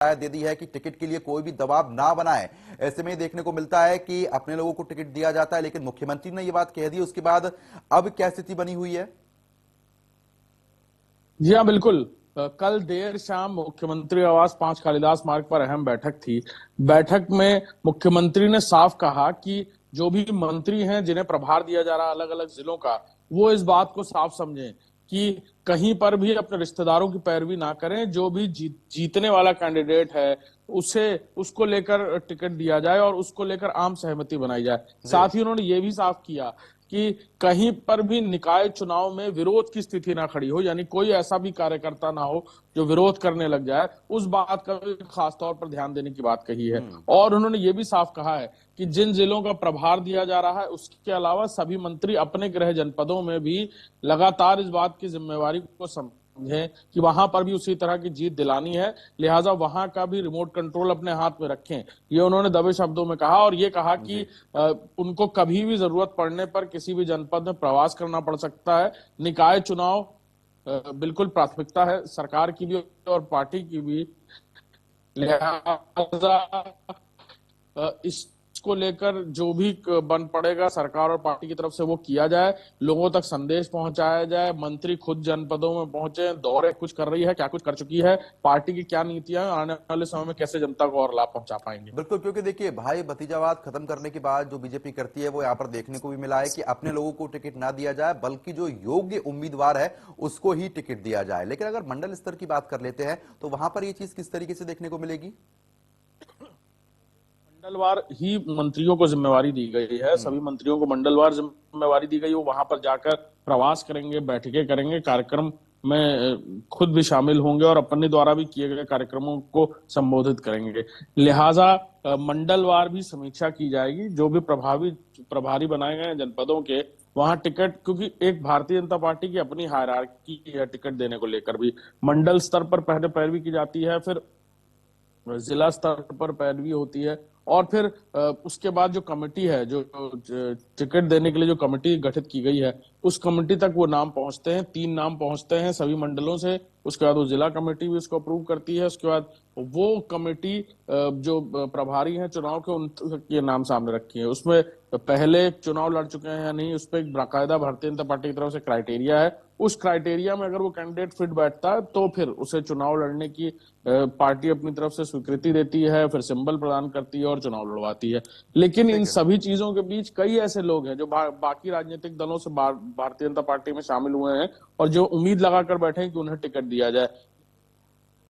दे दी है कि टिकट के लिए कोई भी दबाव ना बनाए। ऐसे में देखने को मिलता है कि अपने लोगों को टिकट दिया जाता है, लेकिन मुख्यमंत्री ने यह बात कह दी, उसके बाद अब क्या स्थिति बनी हुई है? जी हाँ, बिल्कुल। कल देर शाम मुख्यमंत्री आवास 5 कालिदास मार्ग पर अहम बैठक थी। बैठक में मुख्यमंत्री ने साफ कहा कि जो भी मंत्री हैं जिन्हें प्रभार दिया जा रहा है अलग अलग जिलों का, वो इस बात को साफ समझें कि कहीं पर भी अपने रिश्तेदारों की पैरवी ना करें। जो भी जीतने वाला कैंडिडेट है उसे उसको लेकर टिकट दिया जाए और उसको लेकर आम सहमति बनाई जाए। जी। साथ ही उन्होंने ये भी साफ किया कि कहीं पर भी निकाय चुनाव में विरोध की स्थिति ना खड़ी हो, यानी कोई ऐसा भी कार्यकर्ता ना हो जो विरोध करने लग जाए। उस बात का भी खास तौर पर ध्यान देने की बात कही है। और उन्होंने ये भी साफ कहा है कि जिन जिलों का प्रभार दिया जा रहा है उसके अलावा सभी मंत्री अपने गृह जनपदों में भी लगातार इस बात की जिम्मेवारी को समझें कि वहां पर भी उसी तरह की जीत दिलानी है, लिहाजा वहां का भी रिमोट कंट्रोल अपने हाथ में रखें। ये उन्होंने दबे शब्दों में कहा और ये कहा कि उनको कभी भी जरूरत पड़ने पर किसी भी जनपद में प्रवास करना पड़ सकता है। निकाय चुनाव बिल्कुल प्राथमिकता है सरकार की भी और पार्टी की भी, लिहाजा इसको लेकर जो भी बन पड़ेगा सरकार और पार्टी की तरफ से वो किया जाए, लोगों तक संदेश पहुंचाया जाए। मंत्री खुद जनपदों में पहुंचे, दौरे कुछ कर रही है, क्या कुछ कर चुकी है, पार्टी की क्या नीतियां, आने वाले समय में कैसे जनता को और लाभ पहुंचा पाएंगे। बिल्कुल, क्योंकि देखिए भाई भतीजावाद खत्म करने के बाद जो बीजेपी करती है वो यहाँ पर देखने को भी मिला है कि अपने लोगों को टिकट ना दिया जाए, बल्कि जो योग्य उम्मीदवार है उसको ही टिकट दिया जाए। लेकिन अगर मंडल स्तर की बात कर लेते हैं तो वहां पर ये चीज किस तरीके से देखने को मिलेगी? मंडलवार ही मंत्रियों को जिम्मेवारी दी गई है, हम्म। सभी मंत्रियों को मंडलवार जिम्मेवारी दी गई। वो वहां पर जाकर प्रवास करेंगे, बैठकें करेंगे, कार्यक्रम में खुद भी शामिल होंगे और अपने द्वारा भी किए गए कार्यक्रमों को संबोधित करेंगे। लिहाजा मंडलवार भी समीक्षा की जाएगी। जो भी प्रभारी बनाए गए हैं जनपदों के, वहां टिकट, क्योंकि एक भारतीय जनता पार्टी की अपनी हायरार्की है टिकट देने को लेकर भी। मंडल स्तर पर पहले पैरवी की जाती है, फिर जिला स्तर पर पैरवी होती है और फिर उसके बाद जो कमेटी है, जो टिकट देने के लिए जो कमेटी गठित की गई है, उस कमेटी तक वो नाम पहुंचते हैं। 3 नाम पहुंचते हैं सभी मंडलों से। उसके बाद वो जिला कमेटी भी उसको अप्रूव करती है। उसके बाद वो कमेटी जो प्रभारी हैं चुनाव के, उनके नाम सामने रखी है। उसमें पहले चुनाव लड़ चुके हैं या नहीं, उस पर एक बाकायदा भारतीय जनता पार्टी की तरफ से क्राइटेरिया है। उस क्राइटेरिया में अगर वो कैंडिडेट फिट बैठता है तो फिर उसे चुनाव लड़ने की पार्टी अपनी तरफ से स्वीकृति देती है, फिर सिंबल प्रदान करती है और चुनाव लड़वाती है। लेकिन इन ठीक है। सभी चीजों के बीच कई ऐसे लोग हैं जो बाकी राजनीतिक दलों से भारतीय जनता पार्टी में शामिल हुए हैं और जो उम्मीद लगाकर बैठे हैं कि उन्हें टिकट दिया जाए।